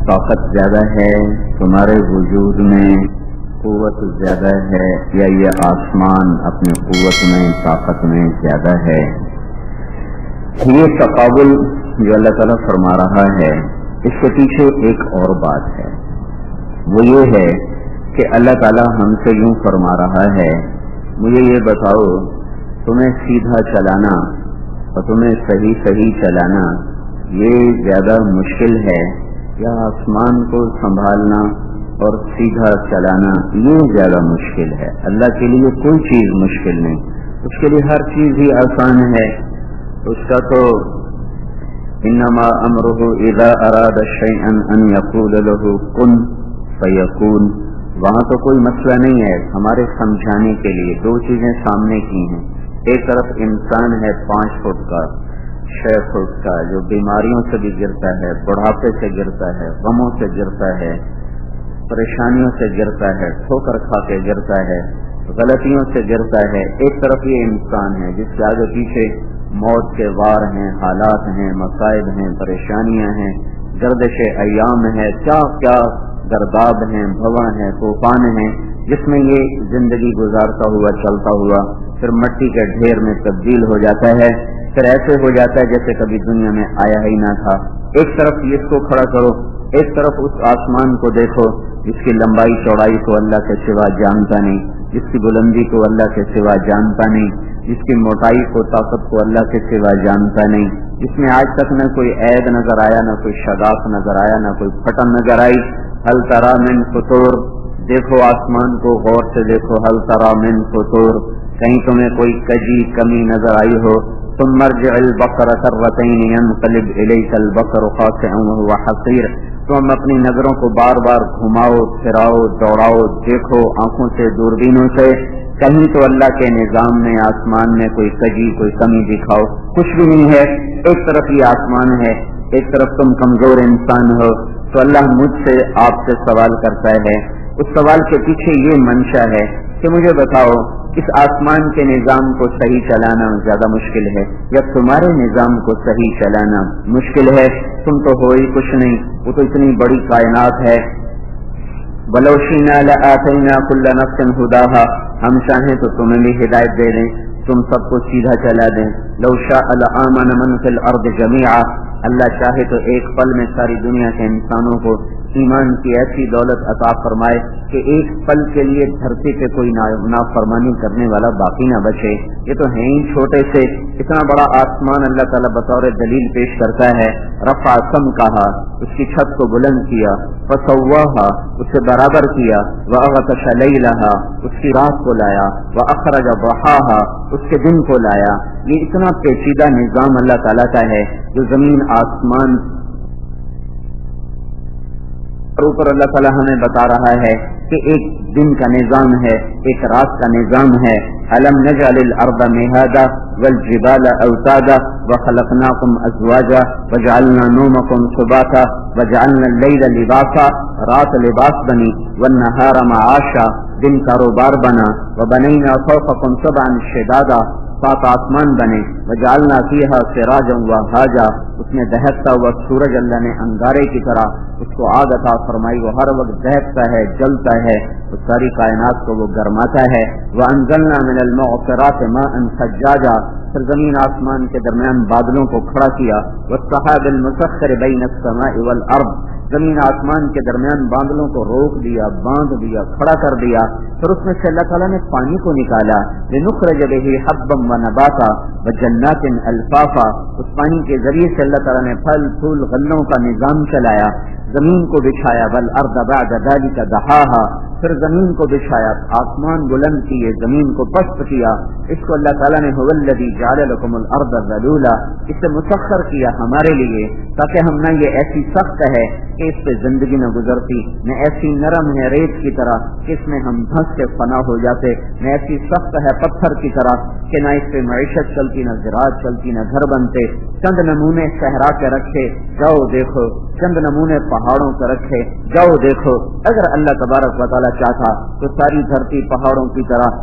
طاقت زیادہ ہے، تمہارے وجود میں قوت زیادہ ہے، یا یہ آسمان اپنی قوت میں طاقت میں زیادہ ہے؟ یہ تقابل جو اللہ تعالیٰ فرما رہا ہے، اس کے پیچھے ایک اور بات ہے، وہ یہ ہے کہ اللہ تعالیٰ ہم سے یوں فرما رہا ہے، مجھے یہ بتاؤ تمہیں سیدھا چلانا اور تمہیں صحیح چلانا یہ زیادہ مشکل ہے، یا آسمان کو سنبھالنا اور سیدھا چلانا یہ زیادہ مشکل ہے؟ اللہ کے لیے کوئی چیز مشکل نہیں، اس کے لیے ہر چیز ہی آسان ہے۔ اس کا تو انما امرہ اذا اراد شیئا ان یقول له کن فیکون، وہاں تو کوئی مسئلہ نہیں ہے۔ ہمارے سمجھانے کے لیے دو چیزیں سامنے کی ہیں، ایک طرف انسان ہے 5 فٹ کا 6 فٹ کا، جو بیماریوں سے بھی گرتا ہے، بڑھاپے سے گرتا ہے، غموں سے گرتا ہے، پریشانیوں سے گرتا ہے، ٹھوکر کھا کے گرتا ہے، غلطیوں سے گرتا ہے۔ ایک طرف یہ انسان ہے جس کے آگے پیچھے موت کے وار ہیں، حالات ہیں، مصائب ہیں، پریشانیاں ہیں، گردش ایام ہے، کیا کیا گرداب ہیں، بھواں ہیں، طوفان ہیں، جس میں یہ زندگی گزارتا ہوا چلتا ہوا پھر مٹی کے ڈھیر میں تبدیل ہو جاتا ہے، پھر ایسے ہو جاتا ہے جیسے کبھی دنیا میں آیا ہی نہ تھا۔ ایک طرف اس کو کھڑا کرو، ایک طرف اس آسمان کو دیکھو جس کی لمبائی چوڑائی کو اللہ کے سوا جانتا نہیں، جس کی بلندی کو اللہ کے سوا جانتا نہیں، جس کی موٹائی کو طاقت کو اللہ کے سوا جانتا نہیں، جس میں آج تک نہ کوئی عیب نظر آیا، نہ کوئی شگاف نظر آیا، نہ کوئی پھٹن نظر آئی۔ ہل تری من فطور، دیکھو آسمان کو غور سے دیکھو، ہل تری من فطور، کہیں تمہیں کوئی کجی کمی نظر آئی ہو؟ ثم ارجع البصر كرتين ينقلب اليك البصر خاسئا وهو حصير، تم اپنی نظروں کو بار بار گھماؤ پھراؤ دوڑاؤ، دیکھو آنکھوں سے دوربینوں سے، کہیں تو اللہ کے نظام میں آسمان میں کوئی کجی کوئی کمی دکھاؤ، کچھ بھی نہیں ہے۔ ایک طرف یہ آسمان ہے، ایک طرف تم کمزور انسان ہو، تو اللہ مجھ سے آپ سے سوال کرتا ہے۔ اس سوال کے پیچھے یہ منشا ہے کہ مجھے بتاؤ اس آسمان کے نظام کو صحیح چلانا زیادہ مشکل ہے یا تمہارے نظام کو صحیح چلانا مشکل ہے؟ تم تو ہو ہی کچھ نہیں، وہ تو اتنی بڑی کائنات ہے۔ وَلَوْ شِئْنَا لَآتَيْنَا كُلَّ نَفْسٍ هُدَاهَا، ہم چاہیں تو تمہیں بھی ہدایت دے دیں، تم سب کو سیدھا چلا دیں۔ لَوْ شَاءَ لَآمَنَ مَنْ فِي الْأَرْضِ جَمِيعًا، اللہ چاہے تو ایک پل میں ساری دنیا کے انسانوں کو ایمان کی ایسی دولت عطا فرمائے کہ ایک پل کے لیے دھرتی پہ کوئی نافرمانی کرنے والا باقی نہ بچے۔ یہ تو ہیں ہی چھوٹے سے، اتنا بڑا آسمان اللہ تعالیٰ بطور دلیل پیش کرتا ہے۔ رفع سمکہا، اس کی چھت کو بلند کیا، فسواہا، اسے برابر کیا، واغطش لیلہا، اس کی رات کو لایا، واخرج ضحاہا، اس کے دن کو لایا۔ یہ اتنا پیچیدہ نظام اللہ تعالیٰ کا ہے جو زمین آسمان اور اوپر اللہ تعالیٰ ہمیں بتا رہا ہے کہ ایک دن کا نظام ہے، ایک رات کا نظام ہے۔ أَلَمْ نَجْعَلِ الْأَرْضَ مِهَادًا وَالْجِبَالَ أَوْتَادًا وَخَلَقْنَاكُمْ أَزْوَاجًا وَجَعَلْنَا نَوْمَكُمْ سُبَاتًا وَجَعَلْنَا اللَّيْلَ لِبَاسًا، رات لباس بنی، وَالنَّهَارَ مَعَاشًا، دن کاروبار بنا، وَبَنَيْنَا فَوْقَكُمْ سَبْعًا شِدَادًا، 7 آسمان بنے، وَجَعَلْنَا فِيهَا سِرَاجًا وَهَاجًا، اس میں دہکتا ہوا سورج اللہ نے انگارے کی طرح اس کو آگ عطا فرمائی، وہ ہر وقت دہکتا ہے، جلتا ہے، تو ساری کائنات کو وہ گرماتا ہے۔ وَأَنزَلْنَا مِنَ الْمُعْصِرَاتِ مَاءً ثَجَّاجًا، پھر زمین آسمان کے درمیان بادلوں کو کھڑا کیا، وَالسَّحَابِ الْمُسَخِّرِ بَيْنَ السَّمَاءِ وَالْأَرْضِ، زمین آسمان کے درمیان بادلوں کو روک دیا، باندھ دیا، کھڑا کر دیا، پھر اس میں سے اللہ تعالیٰ نے پانی کو نکالا، لِنُخْرِجَ بِهِ حَبًّا وَنَبَاتًا وَجَنَّاتٍ أَلْفَافًا، اس پانی کے ذریعے سے اللہ تعالیٰ نے پھل پھول غلوں کا نظام چلایا، زمین کو بچھایا، وَالْأَرْضَ بَعْدَ ذَلِكَ دَحَاهَا، پھر زمین کو بچھایا، آسمان بلند کیے، زمین کو پست کیا۔ اس کو اللہ تعالیٰ نے هُوَ الَّذِي جَعَلَ لَكُمُ الْأَرْضَ ذَلُولًا، اسے مسخر کیا ہمارے لیے تاکہ ہم نہ یہ ایسی سخت ہے کہ اس پہ زندگی نہ گزرتی، نہ ایسی نرم ہے ریت کی طرح کہ اس میں ہم دھنس کے فنا ہو جاتے، نہ ایسی سخت ہے پتھر کی طرح کہ نہ اس پہ معیشت چلتی، نہ زراعت چلتی، نہ گھر بنتے۔ چند نمونے صحرا کے رکھے، جاؤ دیکھو، چند نمونے پہاڑوں کے رکھے، جاؤ دیکھو۔ اگر اللہ تبارک و تعالیٰ چاہتا تو ساری دھرتی پہاڑوں کی طرح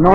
9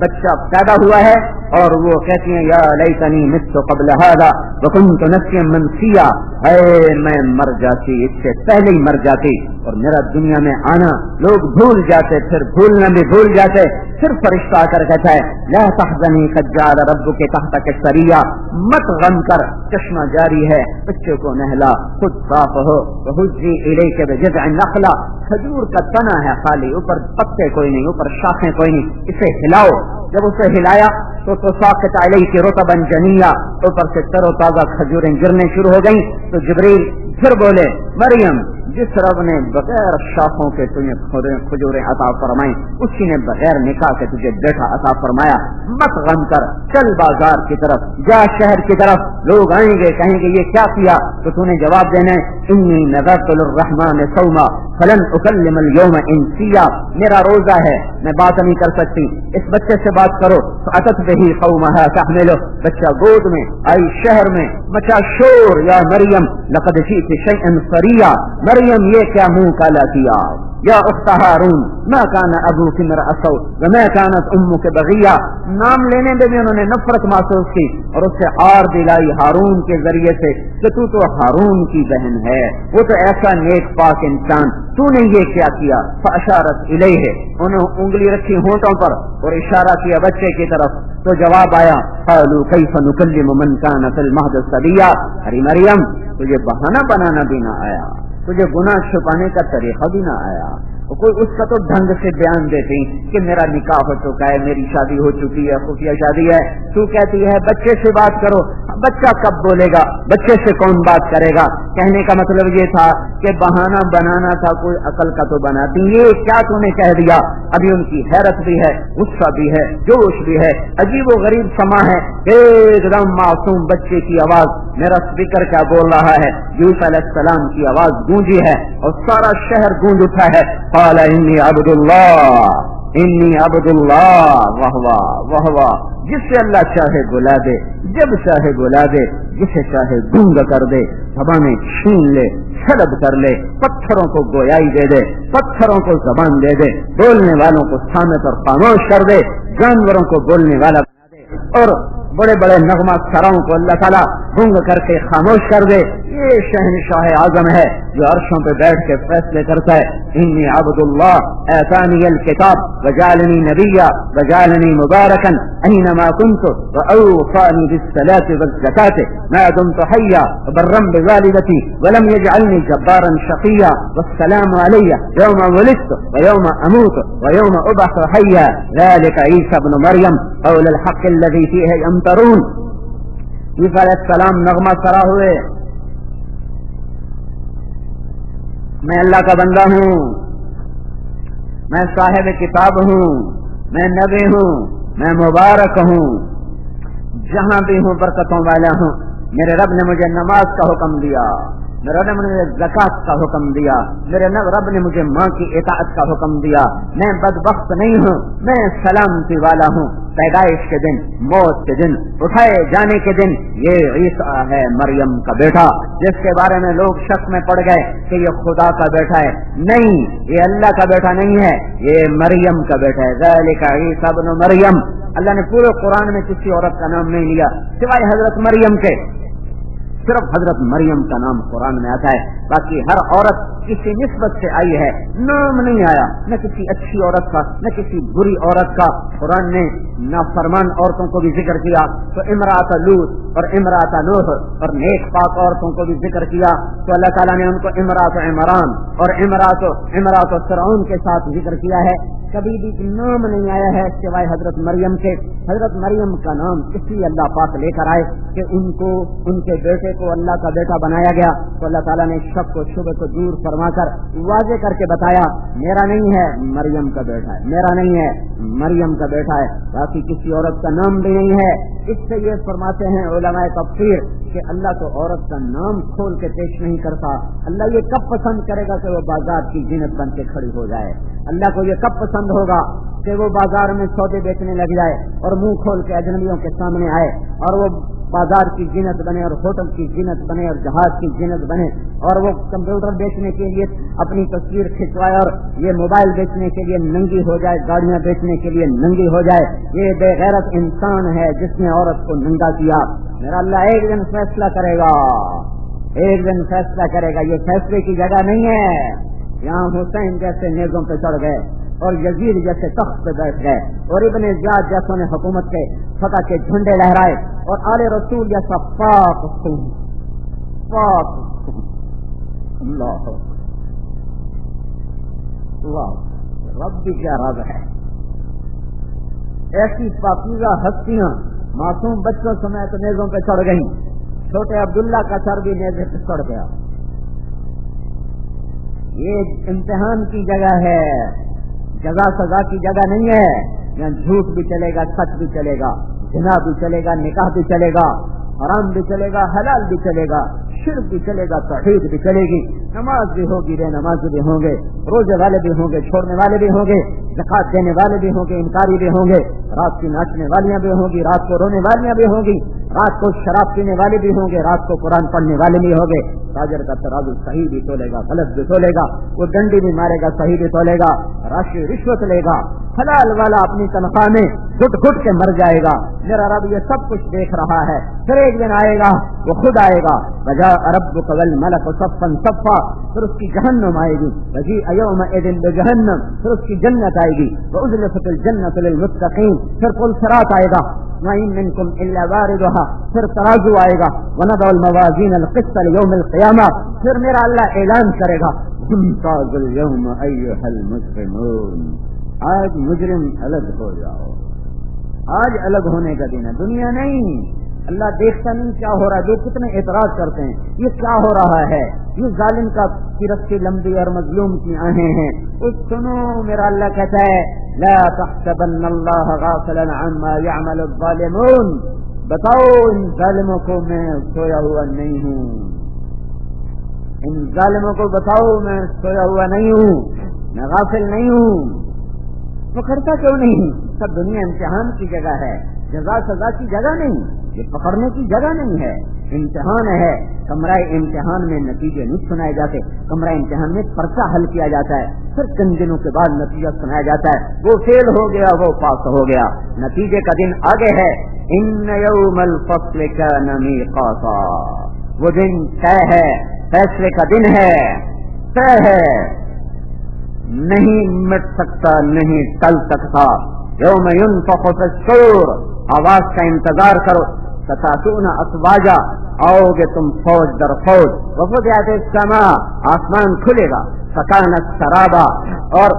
بچہ پیدا ہوا ہے اور وہ کہتی ہیں یا لیتنی مت قبل هذا وكنت نسيا منسيا، اے میں مر جاتی، اس سے پہلے ہی مر جاتی اور میرا دنیا میں آنا لوگ بھول جاتے، پھر بھولنا بھی بھول جاتے، پھر فرشتہ آ کر کہتا ہے لا تحزنی قد جعل ربک تحتک سریا، مت غم کر، چشمہ جاری ہے، بچے کو نہلا، خود صاف ہو، وہزی الیک بجذع النخلہ، کھجور کا تنا ہے خالی، اوپر پتے کوئی نہیں، اوپر شاخیں کوئی نہیں، اسے ہلاؤ، جب اسے ہلایا تو ساقط علیہ رطبا جنیا، اوپر سے تر و تازہ کھجوریں گرنے شروع ہو گئیں، تو جبریل پھر بولے مریم جس رب نے بغیر شاخوں کے تجھے کھجوریں عطا فرمائیں اسی نے بغیر نکاح کے تجھے بیٹا عطا فرمایا، مت غم کر، چل بازار کی طرف، جا شہر کی طرف، لوگ آئیں گے کہیں گے یہ کیا کیا، تو تو نے جواب دینا ہے انی نذرت للرحمن صوما فلن اکلم اليوم انسیا، میرا روزہ ہے میں بات نہیں کر سکتی، اس بچے سے بات کرو، فاتت به قومها تحمله، بچہ گود میں آئی، شہر میں مچا شور، یا مریم لقد جئت شیئا فریا، مریم یہ کیا منہ کالا کیا، یا اخت ہارون ما کان ابوک امرأ سوء وما کانت امک بغیا، نام لینے میں بھی انہوں نے نفرت محسوس کی اور اس سے آر دلائی ہارون کے ذریعے سے کہ تو ہارون کی بہن ہے، وہ تو ایسا نیک پاک انسان، تو نے یہ کیا کیا، فاشارت الیہ، انہوں انگلی رکھی ہونٹوں پر اور اشارہ کیا بچے کی طرف، تو جواب آیا قالوا کیف نکلم من کان فی المہد صبیا، ارے مریم تجھے بہانہ بنانا بھی نہ آیا، تجھے گناہ چھپانے کا طریقہ بھی نہ آیا، کوئی اس کا تو ڈھنگ سے بیان دیتی کہ میرا نکاح ہو چکا ہے، میری شادی ہو چکی ہے، خفیہ شادی ہے، تو کہتی ہے بچے سے بات کرو، بچہ کب بولے گا، بچے سے کون بات کرے گا، کہنے کا مطلب یہ تھا کہ بہانہ بنانا تھا، کوئی عقل کا تو بناتی، یہ کیا تو نے کہہ دیا، ابھی ان کی حیرت بھی ہے، غصہ بھی ہے، جوش بھی ہے، عجیب و غریب سما ہے، ایک دم معصوم بچے کی آواز، میرا اسپیکر کیا بول رہا ہے، یوسف علیہ السلام کی آواز گونجی ہے اور سارا شہر گونج اٹھا ہے، قال انی عبد اللہ انی عبد اللہ، واہ واہ واہ واہ، جس سے اللہ چاہے بلا دے، جب چاہے بلا دے، جسے چاہے گونگ کر دے، زبانیں چھین لے، سلب کر لے، پتھروں کو گویائی دے دے، پتھروں کو زبان دے دے، بولنے والوں کو صامت اور خاموش کر دے، جانوروں کو بولنے والا بنا دے، اور بڑے بڑے نغمہ سراؤں کو اللہ تعالیٰ گونگ کر کے خاموش کر دے، یہ شہنشاہ اعظم ہے جو عرشوں پہ بیٹھ کے فیصلے کرتا ہے، انی عبد اللہ آتانی الکتاب وجعلنی نبیا وجعلنی مبارکا اینما کنت واوصانی بالصلاة والزکاة ما دمت حیا وبرا بوالدتی ولم یجعلنی جبارا شقیا والسلام علی یوم ولدت ویوم اموت ویوم ابعث حیا ذلك عیسی ابن مریم قول الحق الذی فیہ یمترون۔ عیسیٰ علیہ السلام نغمہ سرا ہوئے، میں اللہ کا بندہ ہوں، میں صاحب کتاب ہوں، میں نبی ہوں، میں مبارک ہوں، جہاں بھی ہوں برکتوں والا ہوں، میرے رب نے مجھے نماز کا حکم دیا، میرے رب نے مجھے زکوٰۃ کا حکم دیا، میرے رب نے مجھے ماں کی اطاعت کا حکم دیا، میں بدبخت نہیں ہوں، میں سلامتی والا ہوں، پیدائش کے دن، موت کے دن، اٹھائے جانے کے دن، یہ عیسیٰ ہے مریم کا بیٹا، جس کے بارے میں لوگ شک میں پڑ گئے کہ یہ خدا کا بیٹا ہے، نہیں، یہ اللہ کا بیٹا نہیں ہے، یہ مریم کا بیٹا ہے، ذالک عیسی ابن مریم۔ اللہ نے پورے قرآن میں کسی عورت کا نام نہیں لیا سوائے حضرت مریم کے، صرف حضرت مریم کا نام قرآن میں آتا ہے، باقی ہر عورت کسی نسبت سے آئی ہے، نام نہیں آیا، نہ کسی اچھی عورت کا نہ کسی بری عورت کا۔ قرآن نے نافرمان عورتوں کو بھی ذکر کیا تو امرأۃ لوط اور امرأۃ نوح، اور نیک پاک عورتوں کو بھی ذکر کیا تو اللہ تعالیٰ نے ان کو امرأۃ عمران اور امرأۃ فرعون کے ساتھ ذکر کیا ہے۔ کبھی بھی نام نہیں آیا ہے سوائے حضرت مریم کے۔ حضرت مریم کا نام اس لیے اللہ پاک لے کر آئے کہ ان کو، ان کے بیٹے کو اللہ کا بیٹا بنایا گیا، تو اللہ تعالیٰ نے شک کو شبہ کو دور فرما کر واضح کر کے بتایا میرا نہیں ہے، مریم کا بیٹا ہے، میرا نہیں ہے، مریم کا بیٹا ہے، باقی کسی عورت کا نام بھی نہیں ہے۔ اس سے یہ فرماتے ہیں علماء تفسیر کہ اللہ تو عورت کا نام کھول کے پیش نہیں کرتا، اللہ یہ کب پسند کرے گا کہ وہ بازار کی زینت بن کے کھڑی ہو جائے، اللہ کو یہ کب پسند ہوگا کہ وہ بازار میں سودے بیچنے لگ جائے اور منہ کھول کے اجنبیوں کے سامنے آئے اور وہ بازار کی زینت بنے اور ہوٹل کی زینت بنے اور جہاز کی زینت بنے، اور وہ کمپیوٹر بیچنے کے لیے اپنی تصویر کھنچوائے اور یہ موبائل بیچنے کے لیے ننگی ہو جائے, گاڑیاں بیچنے کے لیے ننگی ہو جائے. یہ بے غیرت انسان ہے جس نے عورت کو ننگا کیا. میرا اللہ ایک دن فیصلہ کرے گا, ایک دن فیصلہ کرے گا. یہ فیصلے کی جگہ نہیں ہے. یہاں حسین جیسے نیزوں پہ چڑھ گئے اور یزید جیسے تخت پہ بیٹھ گئے اور ابن زیاد جیسوں نے حکومت کے فتح کے جھنڈے لہرائے اور آل رسول جیسا پاک اللہ اللہ رب بھی کیا رب ہے. ایسی پاکیزہ ہستیاں معصوم بچوں سمیت نیزوں پہ چڑھ گئیں. چھوٹے عبداللہ کا سر بھی نیزے پہ چڑھ گیا. یہ امتحان کی جگہ ہے, جزا سزا کی جگہ نہیں ہے. یہاں جھوٹ بھی چلے گا, سچ بھی چلے گا, زنا بھی چلے گا, نکاح بھی چلے گا, حرام بھی چلے گا, حلال بھی چلے گا, شرک بھی چلے گا, توحید بھی چلے گی, نماز بھی ہوگی, بے نماز بھی ہوں گے, روزے والے بھی ہوں گے, چھوڑنے والے بھی ہوں گے, زکات دینے والے بھی ہوں گے, انکاری بھی ہوں گے, رات کی ناچنے والیاں بھی ہوں گی, رات کو رونے والیاں بھی ہوں گی, رات کو شراب پینے والے بھی ہوں گے, رات کو قرآن پڑھنے والے بھی ہوں گے. تاجر کا ترازو صحیح بھی تولے گا, غلط بھی تولے گا, وہ ڈنڈی بھی مارے گا, صحیح بھی تولے گا, رشوت لے گا, حلال والا اپنی تنخواہ میں گھٹ گھٹ کے مر جائے گا. میرا رب یہ سب کچھ دیکھ رہا ہے. پھر ایک دن آئے گا, وہ خود آئے گا. وجاء ربک والملک صفا صفا, پھر اس کی جہنم آئے گی. وجیء یومئذ بجہنم, پھر اس کی جنت آئے گی. وازلفت الجنۃ للمتقین, پھر پل صراط آئے گا. وَإِن مِّنكُمْ إِلَّا وَارِدُهَا, پھر ترازو آئے گا. وَنَضَعُ الْمَوَازِينَ الْقِسْطَ لِيَوْمِ الْقِيَامَةِ, پھر میرا اللہ اعلان کرے گا امتازوا اليوم أيها المجرمون, آج مجرم الگ ہو جاؤ. آج الگ ہونے کا دن ہے, دنیا نہیں. اللہ دیکھتا نہیں کیا ہو رہا ہے. جو کتنے اعتراض کرتے ہیں یہ کیا ہو رہا ہے, یہ ظالم کا رسی لمبی اور مظلوم کی آہیں ہیں. اس سنو, میرا اللہ کہتا ہے لا تحسبن اللہ غافلا عما يعمل الظالمون, بتاؤ ان ظالموں کو میں سویا ہوا نہیں ہوں, ان ظالموں کو بتاؤ میں سویا ہوا نہیں ہوں, میں غافل نہیں ہوں. وہ کرتا کیوں نہیں؟ سب دنیا امتحان کی جگہ ہے, جزا سزا کی جگہ نہیں, یہ پکڑنے کی جگہ نہیں ہے. امتحان ہے. کمرہ امتحان میں نتیجے نہیں سنائے جاتے, کمرہ امتحان میں پرچہ حل کیا جاتا ہے, پھر چند دنوں کے بعد نتیجہ سنایا جاتا ہے. وہ فیل ہو گیا, وہ پاس ہو گیا. نتیجے کا دن آگے ہے. ان یوم الفصل کان میقاتا, وہ دن طے ہے, فیصلے کا دن ہے, طے ہے, نہیں مٹ سکتا, نہیں ٹل سکتا. یوم ینفخ فی الصور, آواز کا انتظار کرو. ستاتون افواجا, آؤ گے تم فوج در فوج. وفتحت السماء, آسمان کھلے گا. فکانت سرابا, اور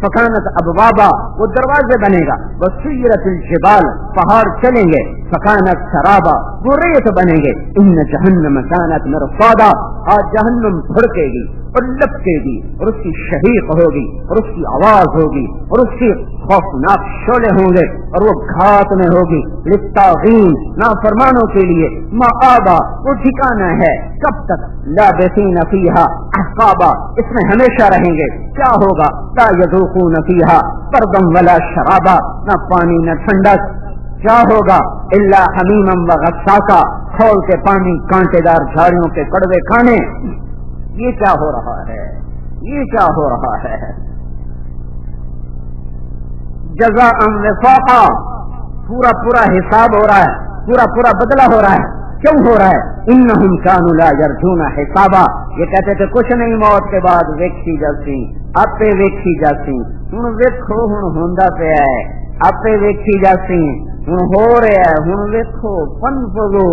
فکانت ابوابا, وہ دروازے بنے گا. وسیرت الجبال, پہاڑ چلیں گے. فکانت سرابا, وہ ریت بنے گے. ان جہنم کانت مرصادا, آج جہنم بھڑکے گی اور لپکے گی, اور اس کی شہیق ہوگی, اور اس کی آواز ہوگی, اور اس کی خوفناک شعلے ہوں گے, اور وہ گھات میں ہوگی. للطاغین, نافرمانوں کے لیے. مآبا, وہ ٹھکانہ ہے. کب تک؟ لابثین فیہا احقابا, اس میں ہمیشہ رہیں گے. کیا ہوگا؟ لا یذوقون فیہا بردا ولا شرابا, نہ پانی نہ ٹھنڈک. کیا ہوگا؟ الا حمیما وغساقا, کھولتے پانی, کانٹے دار جھاڑیوں کے کڑوے کھانے. یہ کیا ہو رہا ہے؟ یہ کیا ہو رہا ہے؟ جزاء وفاقا, پورا پورا حساب ہو رہا ہے, پورا پورا بدلہ ہو رہا ہے. کیوں ہو رہا ہے؟ انہم کانوا لا یرجون حسابا, یہ کہتے تھے کچھ نہیں موت کے بعد ویکھی جاسی, آپے ویکھی جاسی. ہن ویکھو, ہن ہوندا پیا ہے, آپے ویکھی جاسی. ہن ہو رہا ہے, ہن ویکھو. فنفذو,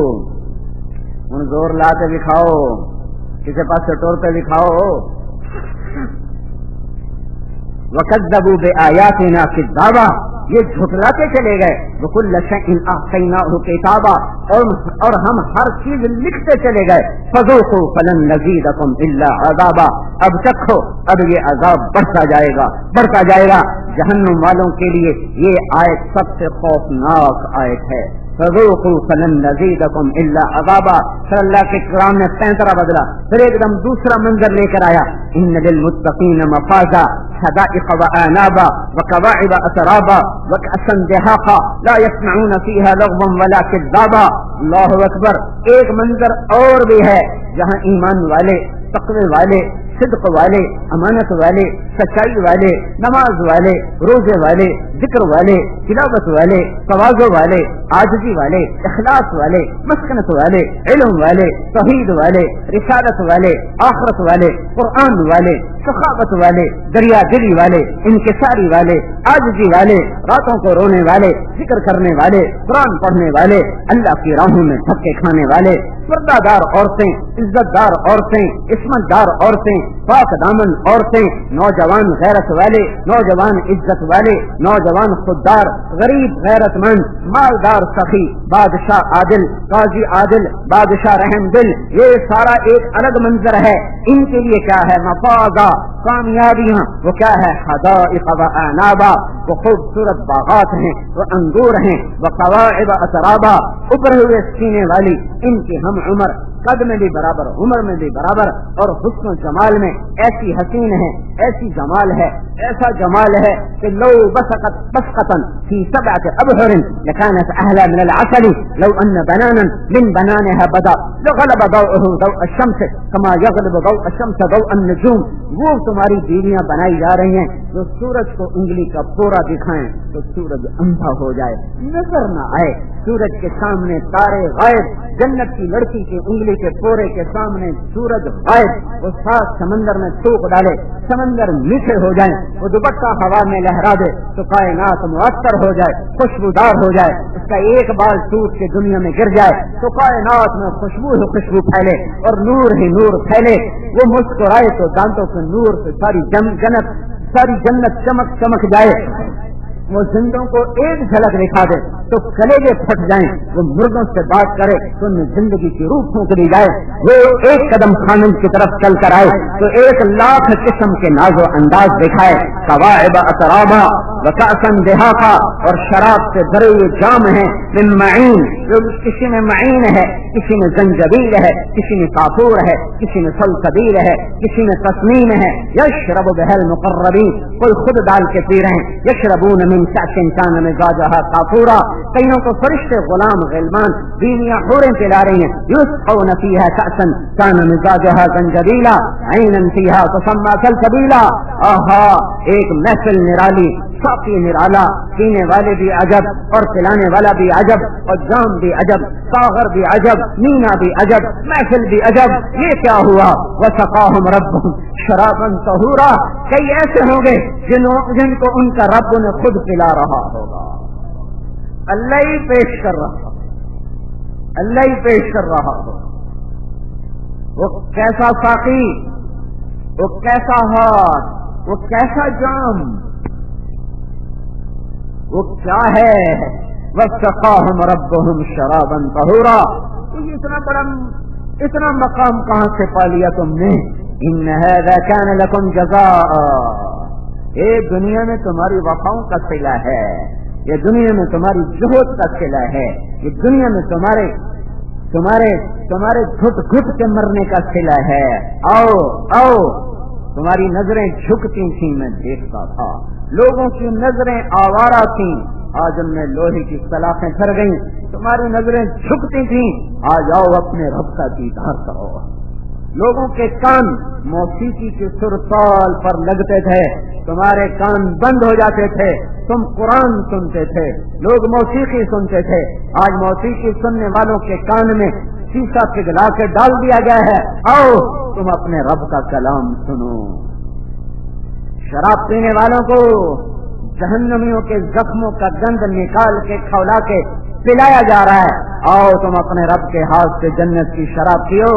ہن زور لا کے دکھاؤ, کسی پاس سے ٹور پہ دکھاؤ. وَكَذَّبُوا بِآيَاتِنَا كِذَّابًا, یہ جھٹلاتے چلے گئے. وَكُلَّ شَيْءٍ أَحْصَيْنَاهُ كِتَابًا, اور ہم ہر چیز لکھتے چلے گئے. فَذُوقُوا فَلَن نَّزِيدَكُمْ إِلَّا عَذَابًا, اب چکھو, اب یہ عذاب بڑھتا جائے گا, بڑھتا جائے گا. جہنم والوں کے لیے یہ آیت سب سے خوفناک آیت ہے. فذوقوا فلن نزيدكم الا عذابا. پھر اللہ کے کلام نے 35 بدلا, پھر ایک دم دوسرا منظر لے کر آیا. ان للمتقین مفازا, حدائق وآنابا وكواعب أترابا وكأسا دهاقا لا يسمعون فيها لغوا ولا كذابا. اللہ اکبر. ایک منظر اور بھی ہے جہاں ایمان والے، تقوی والے، صدق والے، امانت والے، سچائی والے، نماز والے، روزے والے، ذکر والے، تلاوت والے، تواضع والے، عاجزی والے، اخلاص والے، مسکنت والے، علم والے، توحید والے، رسالت والے، آخرت والے، قرآن والے، سخاوت والے، دریا دلی والے، انکساری والے، عاجزی والے، راتوں کو رونے والے، ذکر کرنے والے، قرآن پڑھنے والے، اللہ کی راہوں میں دھکے کھانے والے، پردہ دار عورتیں، عزت دار عورتیں، عصمت دار عورتیں، پاک دامن عورتیں، نوجوان غیرت والے، نوجوان عزت والے، نوجوان خوددار، غریب غیرت مند، مالدار سخی، بادشاہ عادل، قاضی عادل، بادشاہ رحم دل، یہ سارا ایک الگ منظر ہے. ان کے لیے کیا ہے؟ مفازا، کامیابیاں. وہ کیا ہے؟ حدائق و انابا، وہ خوبصورت باغات ہیں، وہ انگور ہیں، وہ قواعب اترابا، ابھرے ہوئے سینے والی. ان کی ہم عمر، قد میں بھی برابر، عمر میں بھی برابر، اور حسن و جمال میں ایسی حسین ہے، ایسی جمال ہے، ایسا جمال ہے کہ لو بسقت بسقطا فی سبعۃ ابحر لكانت احلى من العسل لو ان بنانا من بنانها بدا لغلب ضوءه ضوء الشمس كما يغلب ضوء الشمس ضوء النجوم. وہ تمہاری بیویاں بنائی جا رہی ہیں جو سورج کو انگلی کا پورا دکھائیں تو سورج اندھا ہو جائے، نظر نہ آئے. سورج کے سامنے تارے غائب، جنت کی لڑکی کی انگلی کے پورے کے سامنے سورج غائب. وہ ساتھ سمندر میں تھوک ڈالے، سمندر میٹھے ہو جائیں، وہ دوپٹہ ہوا میں لہرا دے تو کائنات معطر ہو جائے، خوشبودار ہو جائے. اس کا ایک بال ٹوٹ کے دنیا میں گر جائے تو کائنات میں خوشبو ہی خوشبو پھیلے اور نور ہی نور پھیلے. وہ مسکرائے تو دانتوں کے نور سے ساری جنت چمک چمک جائے. وہ زندوں کو ایک جھلک دکھا دے تو کلیجے پھٹ جائیں. وہ مردوں سے بات کرے تو انہیں زندگی کی روح پھونک دی جائے. وہ ایک قدم خانم کی طرف چل کر آئے تو 1,00,000 قسم کے ناز و انداز دکھائے. قواعب اترابا وکأسا دہاقا، اور شراب سے بھرے ہوئے جام ہیں من معین، جو کسی میں معین ہے، کسی میں زنجبیل ہے، کسی میں کافور ہے، کسی میں سلسبیل ہے، کسی میں تسنیم ہے. یشرب بها المقربین، کوئی خود ڈال کے پی رہے ہیں. یشربون من کأس کان مزاجها کافورا، کئیوں کو فرشتے غلام غلمان بیویاں حوریں پلا رہی ہیں. یسقون فیها کأسا کان مزاجها زنجبیلا عینا فیها تسمى سلسبیلا. آہا، ایک محفل نرالی، ساقی نرالا، پینے والے بھی عجب اور پلانے والا بھی عجب اور جام بھی عجب، ساغر بھی عجب، مینا بھی عجب، محفل بھی عجب. یہ کیا ہوا؟ وسقاہم ربہم شرابا طہورا، کئی ایسے ہوں گے جن کو ان کا رب نے خود پلا رہا ہوگا. اللہ ہی پیش کر رہا، اللہ ہی پیش کر رہا ہوگا. وہ کیسا ساقی، وہ کیسا ہاتھ، وہ کیسا جام، وہ کیا ہے؟ وَسَقَاهُمْ رَبُّهُمْ شَرَابًا طَهُورًا. اتنا مقام کہاں سے پا لیا تم نے؟ إِنَّ هَذَا كَانَ لَكُمْ جَزَاءً، یہ دنیا میں تمہاری وفاؤں کا صلہ ہے، یہ دنیا میں تمہاری جہود کا صلہ ہے، یہ دنیا میں تمہارے گھٹ گھٹ کے مرنے کا صلہ ہے. آؤ آؤ. تمہاری نظریں جھکتی تھیں، میں دیکھتا تھا. لوگوں کی نظریں آوارہ تھیں، آج ان میں لوہے کی سلاخیں پھر گئیں. تمہاری نظریں جھکتی تھیں، آج آؤ اپنے رب کا دیدار کرو. لوگوں کے کان موسیقی کے سرتال پر لگتے تھے، تمہارے کان بند ہو جاتے تھے. تم قرآن سنتے تھے، لوگ موسیقی سنتے تھے. آج موسیقی سننے والوں کے کان میں شیشہ پگھلا کے ڈال دیا گیا ہے. آؤ تم اپنے رب کا کلام سنو. شراب پینے والوں کو جہنمیوں کے زخموں کا گند نکال کے کھولا کے پلایا جا رہا ہے. آؤ تم اپنے رب کے ہاتھ سے جنت کی شراب پیو.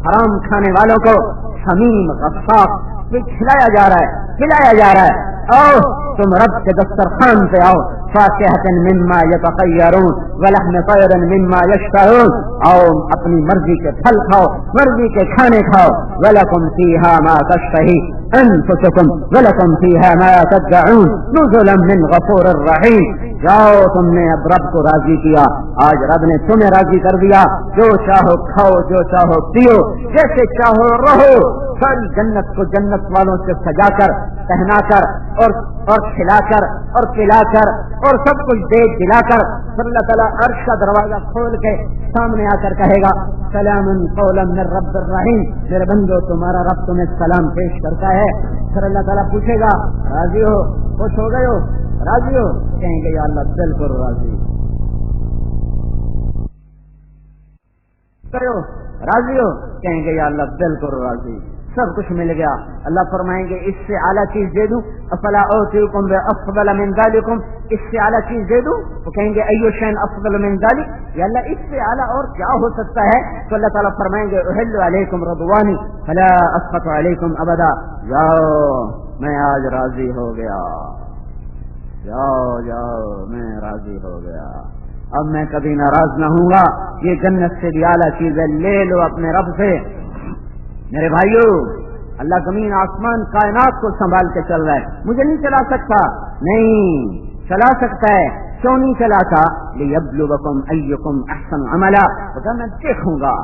حرام کھانے والوں کو حمیم غساق کھلایا جا رہا ہے، کھلایا جا رہا ہے. آؤ تم رب کے دسترخوان پہ آؤ. فاکہۃ مما یتخیرون ولحم طیر مما یشتہون. آؤ اپنی مرضی کے پھل کھاؤ، مرضی کے کھانے کھاؤ. ولکم فیہا ما تشتہی انفسکم ولکم فیہا ما تدعون نزلا من غفور الرحیم. جاؤ تم نے اب رب کو راضی کیا، آج رب نے تمہیں راضی کر دیا. جو چاہو کھاؤ، جو چاہو پیو، جیسے چاہو رہو. ساری جنت کو جنت والوں سے سجا کر پہنا کر اور کھلا کر اور پلا کر اور سب کچھ دے دلا کر پھر اللہ تعالیٰ عرش کا دروازہ کھول کے سامنے آ کر کہے گا سلام قولا من رب الرحیم، میرے بندو تمہارا رب تمہیں سلام پیش کرتا ہے۔ پھر اللہ تعالیٰ پوچھے گا راضی ہو، خوش ہو گئے ہو، راضی ہو؟ کہیں گے یا اللہ بالکل راضی، راضی ہو؟ کہیں گے یا اللہ بالکل راضی، سب کچھ مل گیا۔ اللہ فرمائیں گے اس سے اعلیٰ چیز دے دوں؟ افلا اوتیکم بافضل من ذالکم، اس سے اعلیٰ چیز دے دوں؟ تو کہیں گے ایو شیء افضل من ذالک، یا اللہ اس سے اعلیٰ اور کیا ہو سکتا ہے؟ تو اللہ تعالیٰ فرمائیں گے احل علیکم رضوانی فلا اسخط علیکم ابدا، جاؤ میں آج راضی ہو گیا، جاؤ جاؤ میں راضی ہو گیا، اب میں کبھی ناراض نہ ہوں گا، یہ جنت سے بھی اعلیٰ چیزیں لے لو اپنے رب سے۔ میرے بھائیو، اللہ زمین آسمان کائنات کو سنبھال کے چل رہا ہے، مجھے نہیں چلا سکتا؟ نہیں چلا سکتا ہے، کیوں نہیں چلاتا؟ لیبلوکم ایکم احسن عملا، تو میں دیکھوں گا،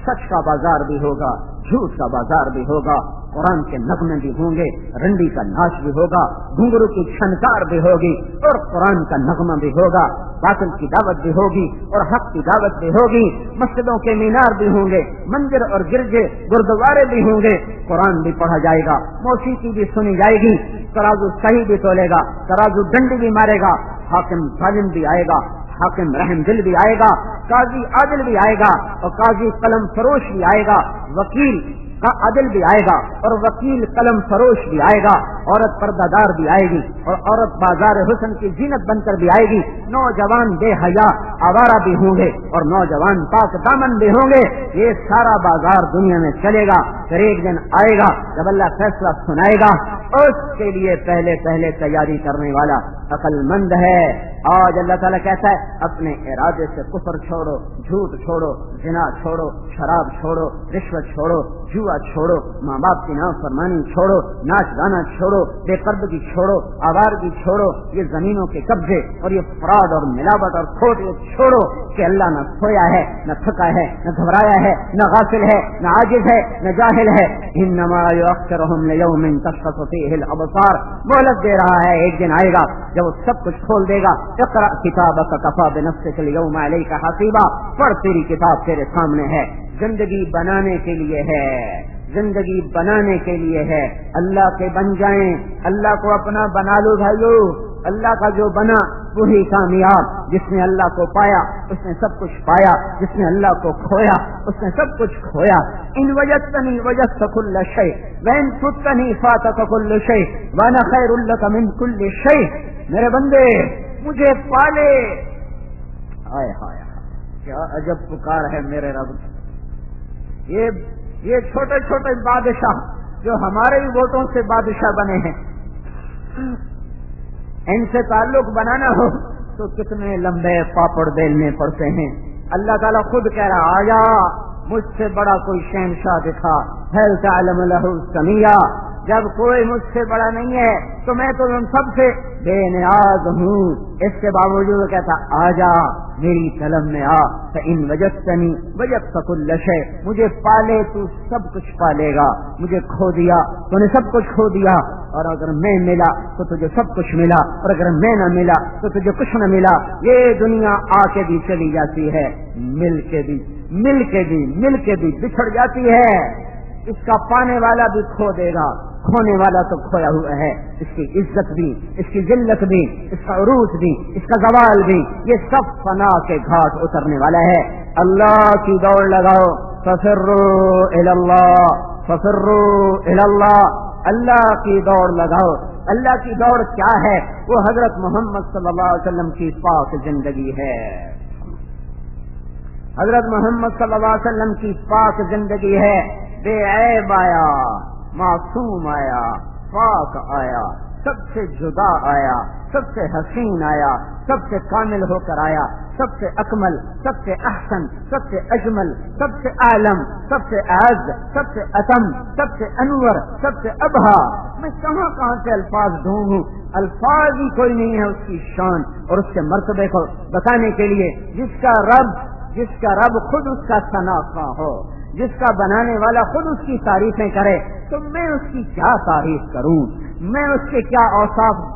سچ کا بازار بھی ہوگا، جھوٹ کا بازار بھی ہوگا، قرآن کے نغمے بھی ہوں گے، رنڈی کا ناچ بھی ہوگا، گھنگرو کی چھنکار بھی ہوگی اور قرآن کا نغمہ بھی ہوگا، باطل کی دعوت بھی ہوگی اور حق کی دعوت بھی ہوگی، مسجدوں کے مینار بھی ہوں گے، مندر اور گرجے گردوارے بھی ہوں گے، قرآن بھی پڑھا جائے گا، موسیقی بھی سنی جائے گی، ترازو صحیح بھی تولے گا، ترازو ڈنڈی بھی مارے گا، حاکم ظالم بھی آئے گا، حاکم رحم دل بھی آئے گا، قاضی عادل بھی آئے گا اور قاضی قلم فروش بھی آئے گا، وکیل کا عدل بھی آئے گا اور وکیل قلم فروش بھی آئے گا، عورت پردہ دار بھی آئے گی اور عورت بازار حسن کی زینت بن کر بھی آئے گی، نوجوان بے حیا آوارہ بھی ہوں گے اور نوجوان پاک دامن بھی ہوں گے، یہ سارا بازار دنیا میں چلے گا۔ پھر ایک دن آئے گا جب اللہ فیصلہ سنائے گا، اس کے لیے پہلے تیاری کرنے والا عقل مند ہے۔ آج اللہ تعالیٰ کہتا ہے اپنے ارادے سے کفر چھوڑو، جھوٹ چھوڑو، زنا چھوڑو، شراب چھوڑو، رشوت چھوڑو، جوا چھوڑو، ماں باپ کی نافرمانی چھوڑو، ناچ گانا چھوڑو، بے پردگی چھوڑو، آوارگی چھوڑو، یہ زمینوں کے قبضے اور یہ فراڈ اور ملاوٹ اور کھوٹ چھوڑو کہ اللہ نہ سویا ہے، نہ تھکا ہے، نہ گھبرایا ہے، نہ غافل ہے، نہ عاجز ہے، نہ جاہل ہے۔ انما یؤخرهم لیوم تشخص فیہ الابصار، مہلت دے رہا ہے، ایک دن آئے گا جب وہ سب کچھ کھول دے گا۔ اقرأ کتابک کفی بنفسک اليوم علیک حسیبا، پڑھ تیری کتاب تیرے سامنے ہے، زندگی بنانے کے لیے ہے، زندگی بنانے کے لیے ہے، اللہ کے بن جائیں، اللہ کو اپنا بنا لو بھائیو، اللہ کا جو بنا وہی کامیاب، جس نے اللہ کو پایا اس نے سب کچھ پایا، جس نے اللہ کو کھویا اس نے سب کچھ کھویا۔ ان وجدتنی وجدت کل شیء وان فتنی فاتک کل شیء وانا خیر لک من کل شیء، میرے بندے مجھے پالے۔ ہائے ہائے کیا عجب پکار ہے میرے رب، یہ چھوٹے چھوٹے بادشاہ جو ہمارے ہی ووٹوں سے بادشاہ بنے ہیں، ان سے تعلق بنانا ہو تو کتنے لمبے پاپڑ بیلنے پڑتے ہیں۔ اللہ تعالیٰ خود کہہ رہا آیا مجھ سے بڑا کوئی شہنشاہ دکھا، هل تعلم له سمیہ، جب کوئی مجھ سے بڑا نہیں ہے تو میں تو ان سب سے بے نیاز ہوں، اس کے باوجود کہتا آجا میری طلب میں آ، فإن وجدتنی وجدت کل شیء، مجھے پالے تو سب کچھ پالے گا، مجھے کھو دیا تو نے سب کچھ کھو دیا، اور اگر میں ملا تو تجھے سب کچھ ملا، اور اگر میں نہ ملا تو تجھے کچھ نہ ملا۔ یہ دنیا آ کے بھی چلی جاتی ہے، مل کے بھی بچھڑ جاتی ہے، اس کا پانے والا بھی کھو دے گا، کھونے والا تو کھویا ہوا ہے، اس کی عزت بھی، اس کی ذلت بھی، اس کا عروج بھی، اس کا زوال بھی، یہ سب فنا کے گھاٹ اترنے والا ہے۔ اللہ کی دوڑ لگاؤ، ففروا الی اللہ، ففروا الی اللہ، اللہ کی دوڑ لگاؤ۔ اللہ کی دوڑ کیا ہے؟ وہ حضرت محمد صلی اللہ علیہ وسلم کی پاک زندگی ہے، حضرت محمد صلی اللہ علیہ وسلم کی پاک زندگی ہے، بے عیب آیا، معصوم آیا، پاک آیا، سب سے جدا آیا، سب سے حسین آیا، سب سے کامل ہو کر آیا، سب سے اکمل، سب سے احسن، سب سے اجمل، سب سے عالم، سب سے اعز، سب سے اتم، سب سے انور، سب سے ابہا۔ میں کہاں سے الفاظ ڈھونڈوں، الفاظ ہی کوئی نہیں ہے اس کی شان اور اس کے مرتبے کو بتانے کے لیے، جس کا رب خود اس کا ثناء ہو، جس کا بنانے والا خود اس کی تعریفیں کرے، تو میں اس کی کیا تعریف کروں؟ میں اس کے کیا اوصاف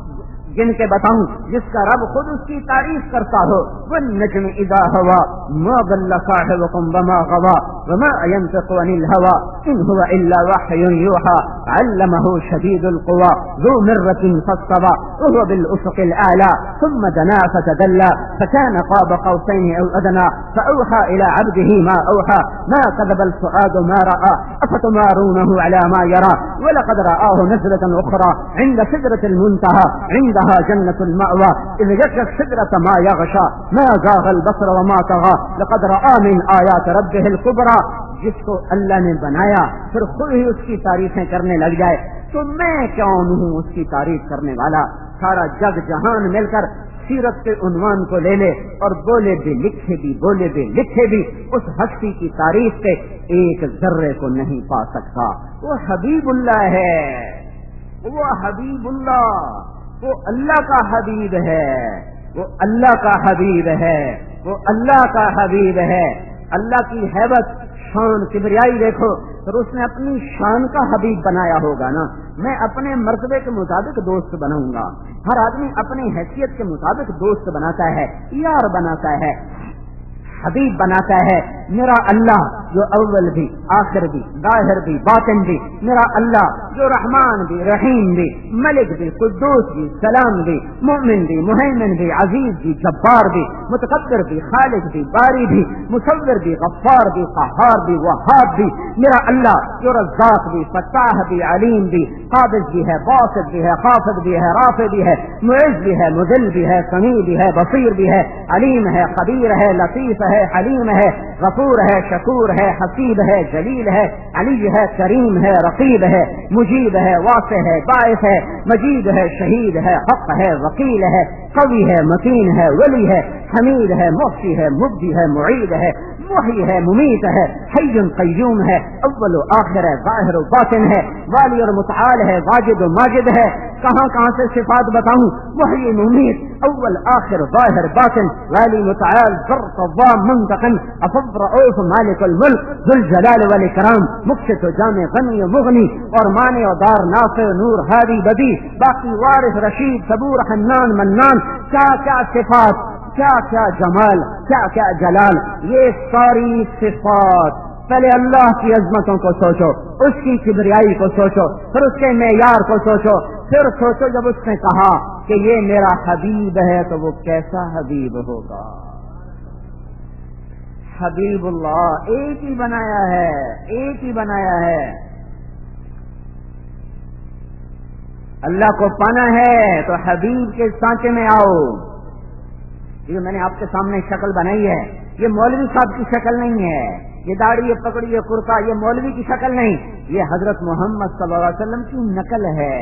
جن کے بتاؤں جس کا رب خود اس کی تعریف کرتا ہو. والنجم اذا هوى ما ضل صاحبكم وما غوى وما ينطق عن الهوى ان هو الا وحي يوحى علمه شديد القوى ذو مرة فاستوى وهو بالافق الاعلى ثم دنا فتدلى فكان قاب قوسين او ادنى فاوحى الى عبده ما اوحى ما كذب الفؤاد ما راى افتمارونه على ما يرى ولقد رآه نزلة اخرى عند سدرة المنتهى عندها جنة المأوى إذ يغشى السدرة ما يغشى ما زاغ البصر وما طغى لقد رأى من آيات ربه الكبرى. جس کو اللہ نے بنایا پھر خود ہی اس کی تعریفیں کرنے لگ جائے تو میں کون ہوں اس کی تعریف کرنے والا. سارا جگ جہان مل کر سیرت کے عنوان کو لے لے اور بولے بھی لکھے بھی اس ہستی کی تعریف کے ایک ذرے کو نہیں پا سکتا. وہ حبیب اللہ ہے, وہ حبیب اللہ, وہ اللہ کا حبیب ہے, وہ اللہ کا حبیب ہے, وہ اللہ کا حبیب ہے. اللہ کی ہیبت شان کبریائی دیکھو پھر اس نے اپنی شان کا حبیب بنایا ہوگا نا. میں اپنے مرتبے کے مطابق دوست بناؤں گا. ہر آدمی اپنی حیثیت کے مطابق دوست بناتا ہے, یار بناتا ہے, حبیب بناتا ہے. میرا اللہ جو اول بھی آخر بھی ظاہر بھی باطن بھی, میرا اللہ جو رحمان بھی رحیم بھی ملک بھی قدوس بھی سلام بھی مومن بھی مہیمن بھی عزیز بھی جبار بھی متکبر بھی خالق بھی باری بھی مصور بھی غفار بھی قہار بھی وہاب بھی. میرا اللہ جو رزاق بھی فتاح بھی علیم بھی قابض بھی ہے باسط بھی ہے خافض بھی ہے رافع بھی ہے معز بھی ہے مذل بھی ہے سمیع بھی ہے بصیر بھی ہے علیم ہے خبیر ہے لطیف ہے حلیم ہے غفور ہے شکور ہے حسیب ہے جلیل ہے علی ہے کریم ہے رقیب ہے مجیب ہے واسع ہے باعث ہے مجید ہے شہید ہے حق ہے وکیل ہے قوی ہے متین ہے ولی ہے حمید ہے محصی ہے مبدی ہے معید ہے محیی ہے ممیت ہے حی قیوم ہے اول و آخر ہے ظاہر و باطن ہے والی اور متعال ہے واجد و ماجد ہے. کہاں سے صفات بتاؤں؟ محیی ممیت اول آخر ظاہر باطن والی متعال ذر قوام منتقم افضل رؤوف مالک الملک ذو الجلال والاکرام مقسط و جامع غنی و مغنی اور مانع و دار نافع نور ہادی بدی باقی وارث رشید صبور حنان منان. کیا صفات, کیا جمال, کیا جلال. یہ ساری صفات پہلے اللہ کی عظمتوں کو سوچو, اس کی کبریائی کو سوچو, پھر اس کے معیار کو سوچو, پھر سوچو جب اس نے کہا کہ یہ میرا حبیب ہے تو وہ کیسا حبیب ہوگا. حبیب اللہ ایک ہی بنایا ہے, ایک ہی بنایا ہے. اللہ کو پانا ہے تو حبیب کے سانچے میں آؤ. یہ میں نے آپ کے سامنے شکل بنائی ہے, یہ مولوی صاحب کی شکل نہیں ہے, یہ داڑھی یہ پکڑی یہ کرتا یہ مولوی کی شکل نہیں, یہ حضرت محمد صلی اللہ علیہ وسلم کی نقل ہے.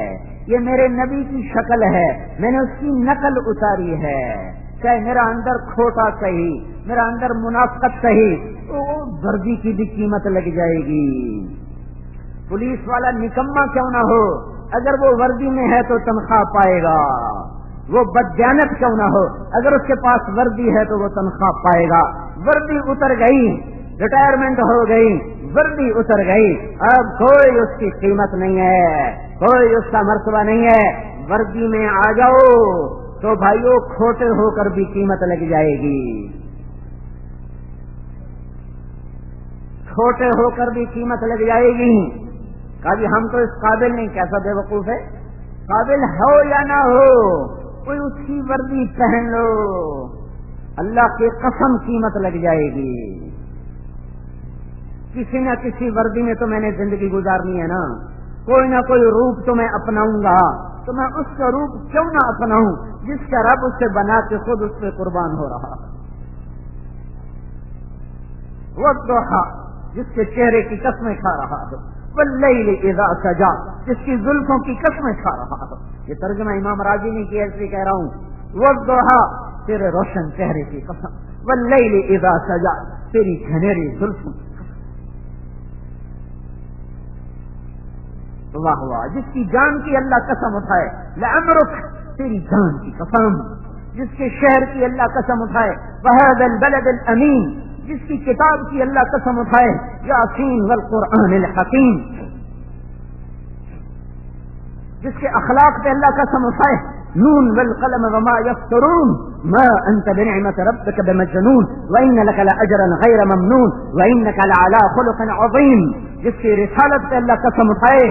یہ میرے نبی کی شکل ہے, میں نے اس کی نقل اتاری ہے. چاہے میرا اندر کھوٹا صحیح, میرا اندر منافقت صحیح, تو وردی کی بھی قیمت لگ جائے گی. پولیس والا نکما کیوں نہ ہو, اگر وہ وردی میں ہے تو تنخواہ پائے گا. وہ بددیانت کیوں نہ ہو, اگر اس کے پاس وردی ہے تو وہ تنخواہ پائے گا. وردی اتر گئی, ریٹائرمنٹ ہو گئی, وردی اتر گئی, اب کوئی اس کی قیمت نہیں ہے, کوئی اس کا مرتبہ نہیں ہے. وردی میں آ جاؤ تو بھائیو کھوٹے ہو کر بھی قیمت لگ جائے گی, کھوٹے ہو کر بھی قیمت لگ جائے گی. کہا جی ہم تو اس قابل نہیں, کیسا بے وقوف ہے, قابل ہو یا نہ ہو کوئی اس کی وردی پہن لو, اللہ کی قسم قیمت لگ جائے گی. کسی نہ کسی وردی میں تو میں نے زندگی گزارنی ہے نا, کوئی نہ کوئی روپ تو میں اپناؤں گا, تو میں اس کا روپ کیوں نہ اپناؤں جس کا رب اس سے بنا کے خود اس پہ قربان ہو رہا. والضحیٰ جس کے چہرے کی قسمیں کھا رہا ہے, واللیل اذا سجا جس کی زلفوں کی قسمیں کھا رہا ہے. یہ ترجمہ امام راضی نے کیا, اس لیے کہہ رہا ہوں والضحیٰ تیرے روشن چہرے کی قسم, واللیل اذا سجا تیری گھنیری زلفوں. واہ واہ, جس کی جان کی اللہ قسم اٹھائے, لعمرک تیری جان کی قسم, جس کے شہر کی اللہ قسم اٹھائے, وہذا البلد الامین جس کی کتاب کی اللہ قسم اٹھائے, یاسین والقرآن الحکیم جس جس کے اخلاق پہ اللہ قسم اٹھائے، نون والقلم وما یسطرون ما انت بنعمت ربک بمجنون وان لک لاجرا غیر ممنون وانک لعلی خلق عظیم، جس کی رسالت پہ اللہ قسم اٹھائے،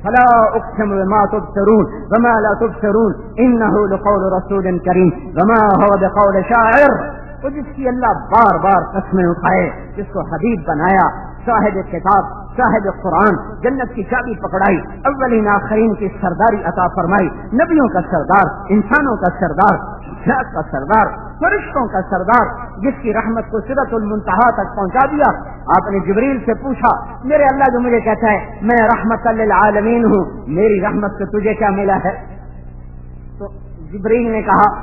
فلا اقسم بما تبصرون وما لا تبصرون انه لقول رسول کریم وما هو بقول شاعر، تو جس کی اللہ بار بار قسمیں اٹھائے، جس کو حبیب بنایا، صاحب کتاب، صاحب قرآن، جنت کی چابی پکڑائی، اولین آخرین کی سرداری عطا فرمائی، نبیوں کا سردار، انسانوں کا سردار، ذات کا سردار، فرشتوں کا سردار، جس کی رحمت کو سدرۃ المنتہا تک پہنچا دیا۔ آپ نے جبریل سے پوچھا، میرے اللہ جو مجھے کہتا ہے میں رحمت للعالمین ہوں، میری رحمت سے تجھے کیا ملا ہے؟ تو جبریل نے کہا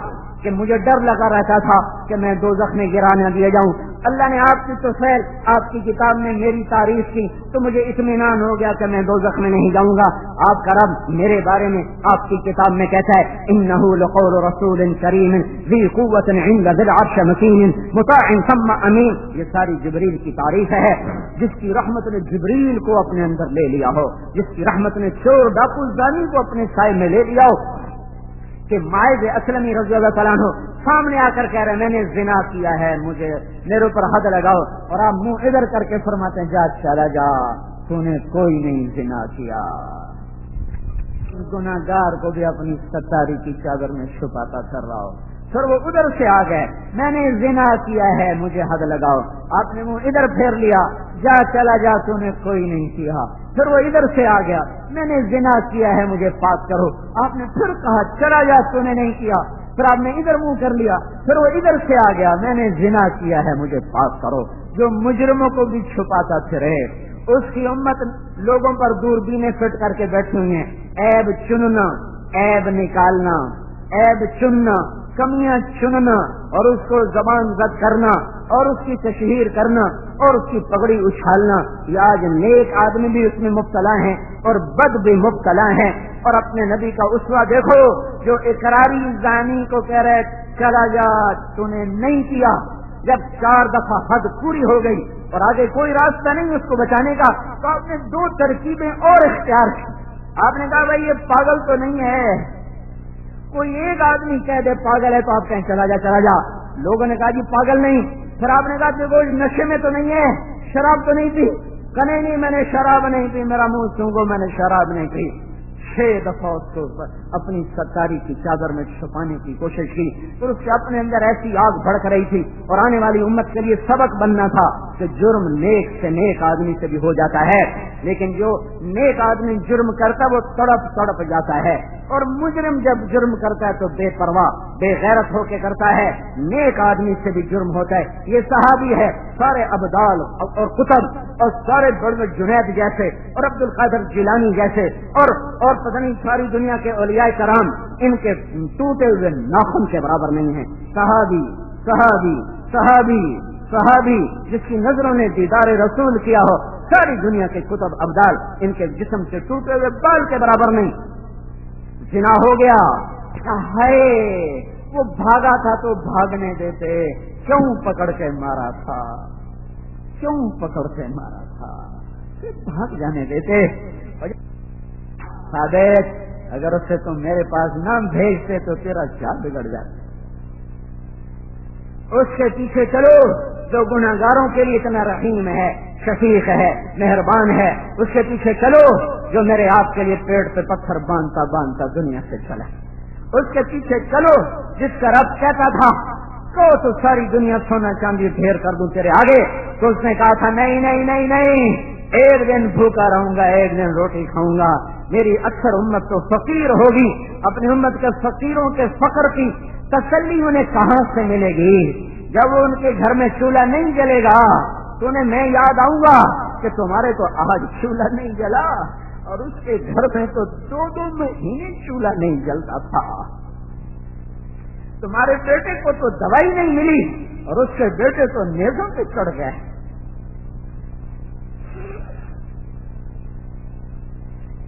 کہ مجھے ڈر لگا رہتا تھا کہ میں دوزخ میں گرا نہ دیا جاؤں، اللہ نے آپ کی توفیل آپ کی کتاب میں میری تعریف کی تو مجھے اطمینان ہو گیا کہ میں دوزخ میں نہیں جاؤں گا۔ آپ کا رب میرے بارے میں آپ کی کتاب میں کہتا ہے انہ لقول رسول کریم ذی قوت عند ذی العرش مکین مطاع ثم امین، یہ ساری جبریل کی تعریف ہے، جس کی رحمت نے جبریل کو اپنے اندر لے لیا ہو، جس کی رحمت نے چور ڈاکو زانی کو اپنے سائے میں لے لیا ہو، کہ مائز اسلمی رضی اللہ تعالیٰ عنہ سامنے آ کر کہہ رہے میں نے زنا کیا ہے، مجھے میرے اوپر حد لگاؤ، اور آپ منہ ادھر کر کے فرماتے ہیں جا چلا جا، تو نے کوئی نہیں زنا کیا۔ گناہگار کو بھی اپنی ستاری کی چادر میں چھپاتا کر رہا ہو، پھر وہ ادھر سے آ گئے میں نے زنا کیا ہے مجھے حد لگاؤ، آپ نے منہ ادھر پھیر لیا جا چلا جا تو نے کوئی نہیں کیا، پھر وہ ادھر سے آ گیا میں نے زنا کیا ہے مجھے پاک کرو، آپ نے پھر کہا چلا جا تو نے نہیں کیا، پھر آپ نے ادھر منہ کر لیا، پھر وہ ادھر سے آ گیا میں نے زنا کیا ہے مجھے پاک کرو۔ جو مجرموں کو بھی چھپاتا پھرے، اس کی امت لوگوں پر دوربینیں فٹ کر کے بیٹھی ہوئی ہیں، عیب چننا، عیب نکالنا، عیب چننا، کمیاں چننا اور اس کو زبان زد کرنا اور اس کی تشہیر کرنا اور اس کی پگڑی اچھالنا، یہ آج نیک آدمی بھی اس میں مبتلا ہیں اور بد بھی مبتلا ہیں۔ اور اپنے نبی کا اسوہ دیکھو جو اقراری زانی کو کہہ رہے چلا جا تو نے نہیں کیا، جب 4 دفعہ حد پوری ہو گئی اور آگے کوئی راستہ نہیں اس کو بچانے کا، تو آپ نے 2 ترکیبیں اور اختیار کی۔ آپ نے کہا بھائی یہ پاگل تو نہیں ہے، کوئی ایک آدمی کہہ دے پاگل ہے تو آپ کہیں چلا جا چلا جا، لوگوں نے کہا جی پاگل نہیں، پھر آپ نے کہا کہ وہ نشے میں تو نہیں ہے، شراب تو نہیں پی، کہنے نہیں میں نے شراب نہیں پی، میرا منہ سونگو میں نے شراب نہیں پی۔ 6 دفعہ اس کو اپنی ستاری کی چادر میں چھپانے کی کوشش کی، پھر اس کے اپنے اندر ایسی آگ بھڑک رہی تھی اور آنے والی امت کے لیے سبق بننا تھا کہ جرم نیک سے نیک آدمی سے بھی ہو جاتا ہے، لیکن جو نیک آدمی جرم کرتا ہے وہ تڑپ جاتا ہے، اور مجرم جب جرم کرتا ہے تو بے پرواہ بے غیرت ہو کے کرتا ہے، نیک آدمی سے بھی جرم ہوتا ہے۔ یہ صحابی ہے، سارے ابدال اور قطب اور سارے بڑے جنید جیسے اور عبد القادر جیلانی جیسے اور پتہ نہیں ساری دنیا کے اولیاء کرام ان کے ٹوٹے ہوئے ناخن کے برابر نہیں ہیں۔ صحابی صحابی صحابی صحابی جس کی نظروں نے دیدار رسول کیا ہو، ساری دنیا کے کتب ابدال ان کے جسم سے ٹوٹے ہوئے بال کے برابر نہیں۔ زنا ہو گیا، ہائے وہ بھاگا تھا تو بھاگنے دیتے، کیوں پکڑ کے مارا تھا، کیوں پکڑ کے مارا تھا، بھاگ جانے دیتے۔ صادق اگر اسے تم میرے پاس نہ بھیجتے تو تیرا کیا بگڑ جاتا، اس کے پیچھے چلو جو گناہگاروں کے لیے اتنا رحیم ہے، شفیق ہے، مہربان ہے، اس کے پیچھے چلو جو میرے آپ کے لیے پیڑ پہ پتھر باندھتا باندھتا دنیا سے چلا، اس کے پیچھے چلو جس کا رب کہتا تھا تو ساری دنیا سونا چاندی ڈھیر کر دوں تیرے آگے، تو اس نے کہا تھا نہیں نہیں نہیں نہیں، ایک دن بھوکا رہوں گا، ایک دن روٹی کھاؤں گا۔ میری اکثر امت تو فقیر ہوگی، اپنی امت کے فقیروں کے فقر کی تسلی انہیں کہاں سے ملے گی؟ جب وہ ان کے گھر میں چولہا نہیں جلے گا تو انہیں میں یاد آؤں گا کہ تمہارے تو آج چولہا نہیں جلا اور اس کے گھر میں تو 2 مہینے چولہا نہیں جلتا تھا، تمہارے بیٹے کو تو دوائی نہیں ملی اور اس کے بیٹے تو نیزوں پہ چڑھ گئے،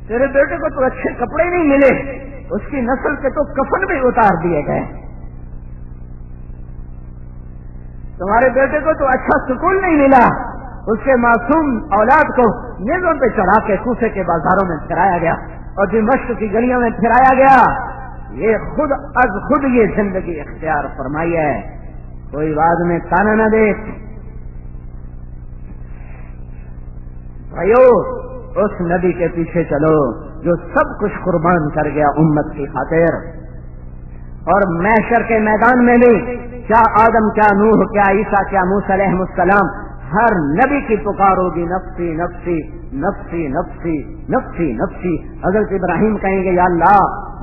تیرے بیٹے کو تو اچھے کپڑے نہیں ملے، اس کی نسل کے تو کفن بھی اتار دیے گئے، تمہارے بیٹے کو تو اچھا سکول نہیں ملا، اس کے معصوم اولاد کو نیزوں پہ چڑھا کے کوفے کے بازاروں میں پھرایا گیا اور دمشق کی گلیوں میں پھرایا گیا. یہ خود از خود یہ زندگی اختیار فرمائی ہے. کوئی بعد میں تانا نہ دے. بھائیو اس نبی کے پیچھے چلو جو سب کچھ قربان کر گیا امت کی خاطر. اور محشر کے میدان میں بھی کیا آدم کیا نوح کیا عیسیٰ کیا موسیٰ علیہ السلام ہر نبی کی پکار ہوگی نفسی نفسی نفسی نفسی نفسی نفسی. حضرت ابراہیم کہیں گے یا اللہ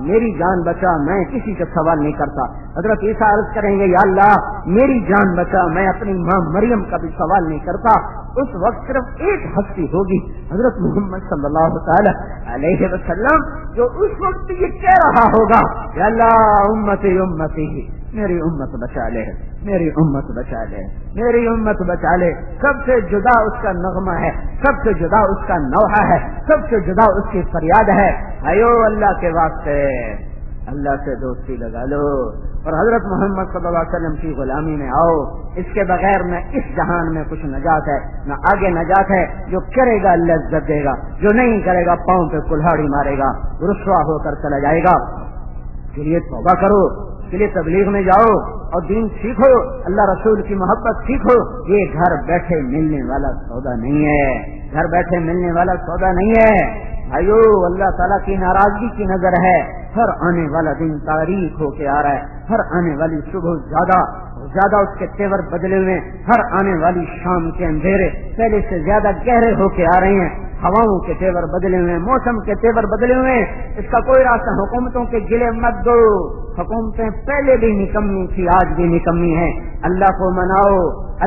میری جان بچا میں کسی کا سوال نہیں کرتا. حضرت عیسیٰ عرض کریں گے یا اللہ میری جان بچا میں اپنی ماں مریم کا بھی سوال نہیں کرتا. اس وقت صرف ایک ہستی ہوگی حضرت محمد صلی اللہ تعالی علیہ وسلم جو اس وقت یہ کہہ رہا ہوگا یا اللہ امتی امتی میری امت بچا لے میری امت بچا لے میری امت بچا لے. سب سے جدا اس کا نغمہ ہے, سب سے جدا اس کا نوحہ ہے, سب سے جدا اس کی فریاد ہے. ایو اللہ کے واسطے اللہ سے دوستی لگا لو اور حضرت محمد صلی اللہ علیہ وسلم کی غلامی میں آؤ. اس کے بغیر نہ اس جہان میں کچھ نجات ہے نہ آگے نجات ہے. جو کرے گا لذت دے گا, جو نہیں کرے گا پاؤں پہ کلہاڑی مارے گا, رسوا ہو کر چلا جائے گا. اس لیے توبہ کرو, اس لیے تبلیغ میں جاؤ اور دین سیکھو, اللہ رسول کی محبت سیکھو. یہ گھر بیٹھے ملنے والا سودا نہیں ہے, گھر بیٹھے ملنے والا سودا نہیں ہے. بھائیو اللہ تعالیٰ کی ناراضگی کی نظر ہے. ہر آنے والا دن تاریخ ہو کے آ رہا ہے, ہر آنے والی صبح زیادہ اس کے تیور بدلے ہوئے, ہر آنے والی شام کے اندھیرے پہلے سے زیادہ گہرے ہو کے آ رہے ہیں. ہواؤں کے تیور بدلے ہوئے, موسم کے تیور بدلے ہوئے. اس کا کوئی راستہ, حکومتوں کے گلے مت دو. حکومتیں پہلے بھی نکمی تھی آج بھی نکمی ہیں. اللہ کو مناؤ,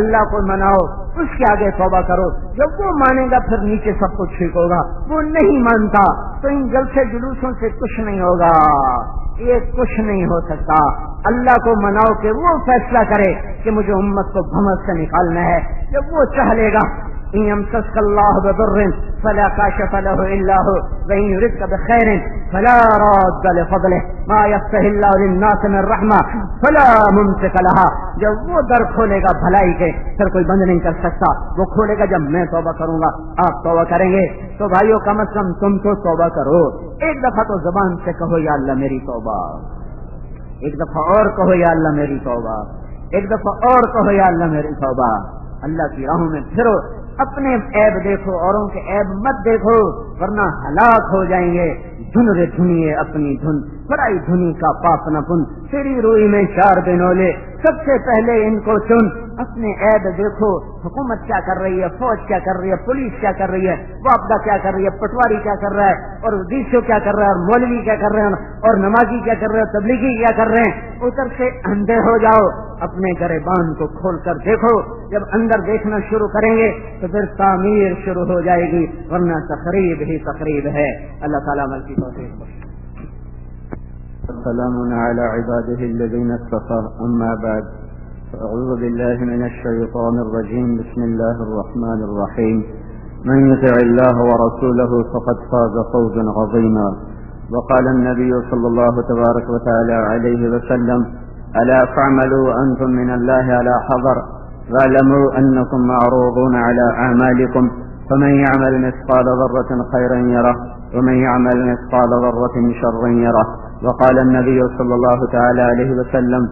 اللہ کو مناؤ, اس کے آگے توبہ کرو. جب وہ مانے گا پھر نیچے سب کچھ ٹھیک ہوگا. وہ نہیں مانتا تو ان جلسے جلوسوں سے کچھ نہیں ہوگا, یہ کچھ نہیں ہو سکتا. اللہ کو مناؤ کہ وہ فیصلہ کرے کہ مجھے امت کو بھمس سے نکالنا ہے. جب وہ چاہ لے گا ان يمسسك الله بضر فلا كاشف له الا هو وان يردك بخير فلا راد لفضله ما يفتح الله للناس من رحمه فلا ممسك لها. جب وہ در کھولے گا بھلائی کے پھر کوئی بند نہیں کر سکتا. وہ کھولے گا جب میں توبہ کروں گا, آپ توبہ کریں گے. تو بھائیو کم از کم تم تو توبہ کرو. ایک دفعہ تو زبان سے کہو یا اللہ میری توبہ, ایک دفعہ اور کہو یا اللہ میری توبہ, ایک دفعہ اور کہو یا اللہ میری توبہ. اللہ کی راہوں میں پھرو, اپنے عیب دیکھو, اوروں کے عیب مت دیکھو ورنہ ہلاک ہو جائیں گے. دھن رے دھنیے اپنی دھن, بڑائی دھنی کا پاپ نہ پن, تیری روئی میں 4 بنولے. سب سے پہلے ان کو چن, اپنے عیب دیکھو. حکومت کیا کر رہی ہے, فوج کیا کر رہی ہے, پولیس کیا کر رہی ہے, وابدہ کیا کر رہی ہے, پٹواری کیا کر رہا ہے, اور ڈیسو کیا کر رہا ہے, اور مولوی کیا کر رہے ہیں, اور نمازی کیا کر رہے ہیں, تبلیغی کیا کر رہے ہیں. ادھر سے اندھے ہو جاؤ, اپنے گریبان کو کھول کر دیکھو. جب اندر دیکھنا شروع کریں گے تو پھر تعمیر شروع ہو جائے گی, ورنہ تقریب ہی تقریب ہے. اللہ تعالیٰ عمل کی توفیق بخشے. سلام على عباده الذين اصطفى أما بعد أعوذ بالله من الشيطان الرجيم بسم الله الرحمن الرحيم من يطع الله ورسوله فقد فاز فوزا عظيما. وقال النبي صلى الله تبارك وتعالى عليه وسلم ألا فاعملوا أنتم من الله على حذر واعلموا أنكم معروضون على أعمالكم فمن يعمل مثقال ذرة خيرا يره ومن يعمل مثقال ذرة شرا يره. وقال النبي صلى الله تعالى عليه وسلم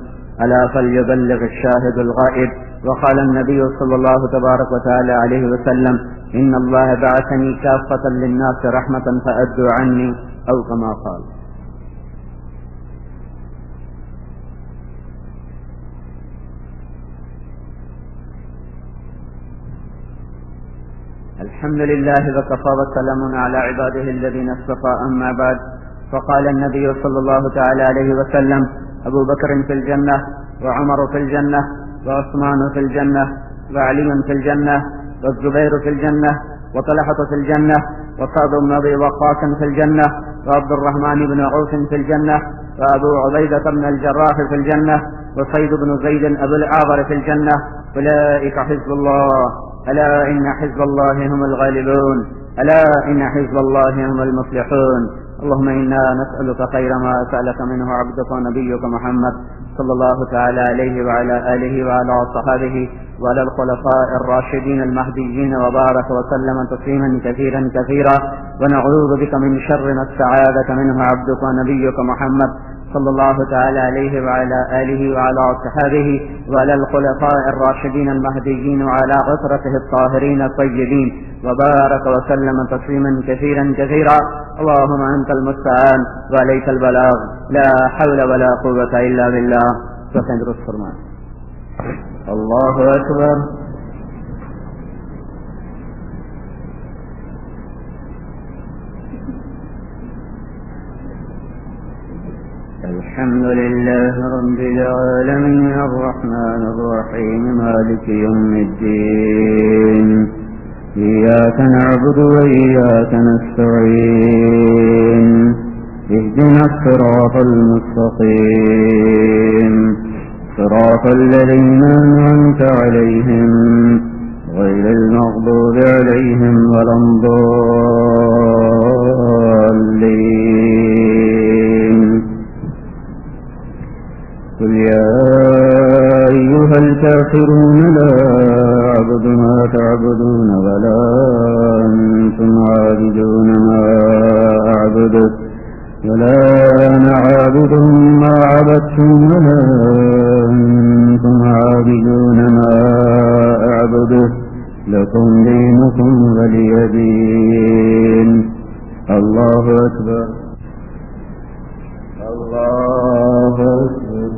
ألا فليبلغ الشاهد الغائب. وقال النبي صلى الله تبارك وتعالى عليه وسلم إن الله بعثني كافة للناس رحمة فأدوا عني أو كما قال. الحمد لله وكفى وسلام على عباده الذين اصطفى. أما بعد فقال النبي صلى الله تعالى عليه وسلم أبو بكر في الجنة وعمر في الجنة وعثمان في الجنة وعلي في الجنة والزبير في الجنة وطلحة في الجنة وسعد بن أبي وقاص في الجنة وعبد الرحمن بن عوف في الجنة وأبو عبيدة بن الجراح في الجنة وصيد بن زيد أبو الأعور في الجنة. أولئك حزب الله ألا إن حزب الله هم الغالبون ألا إن حزب الله هم المفلحون. اللهم إنا نسألك خير ما سألك منه عبدك ونبيك محمد صلى الله تعالى عليه وعلى آله وعلى صحابه وعلى الخلفاء الراشدين المهديين وبارك وسلم تسليما كثيرا كثيرا. ونعوذ بك من شر ما استعاذك منه عبدك ونبيك محمد صلى الله تعالى عليه وعلى آله وعلى صحابه وعلى الخلفاء الراشدين المهديين وعلى أسرته الطاهرين الطيبين وبارك وسلم تسليما كثيرا كثيرا. اللهم أنت المستعان وعليك البلاغ، لا حول ولا قوة إلا بالله. فخندر السرمان. الله أكبر. الحمد لله رب العالمين الرحمن الرحيم مالك يوم الدين. إياك نعبد وإياك نستعين. اهدنا الصراط المستقيم صراط الذين أنعمت عليهم غير المغضوب عليهم ولا الضالين. قل يا أيها الكافرون لا أعبد ما تعبدون ولا أنتم عابدون ما أعبد ولا أنا عابد ما عبدتم ولا أنتم عابدون ما أعبد لكم دينكم ولي دين. الله أكبر. الله أكبر.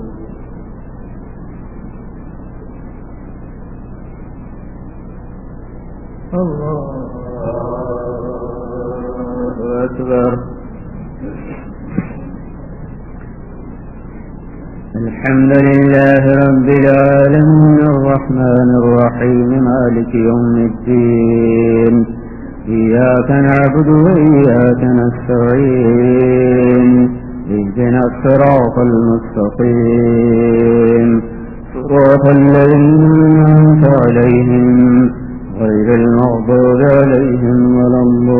الله أكبر. الحمد لله رب العالمين الرحمن الرحيم مالك يوم الدين. إياك نعبد وإياك نستعين. اهدنا الصراط المستقيم صراط الذين أنعمت عليهم غير المغضوب عليهم ولا الضالين.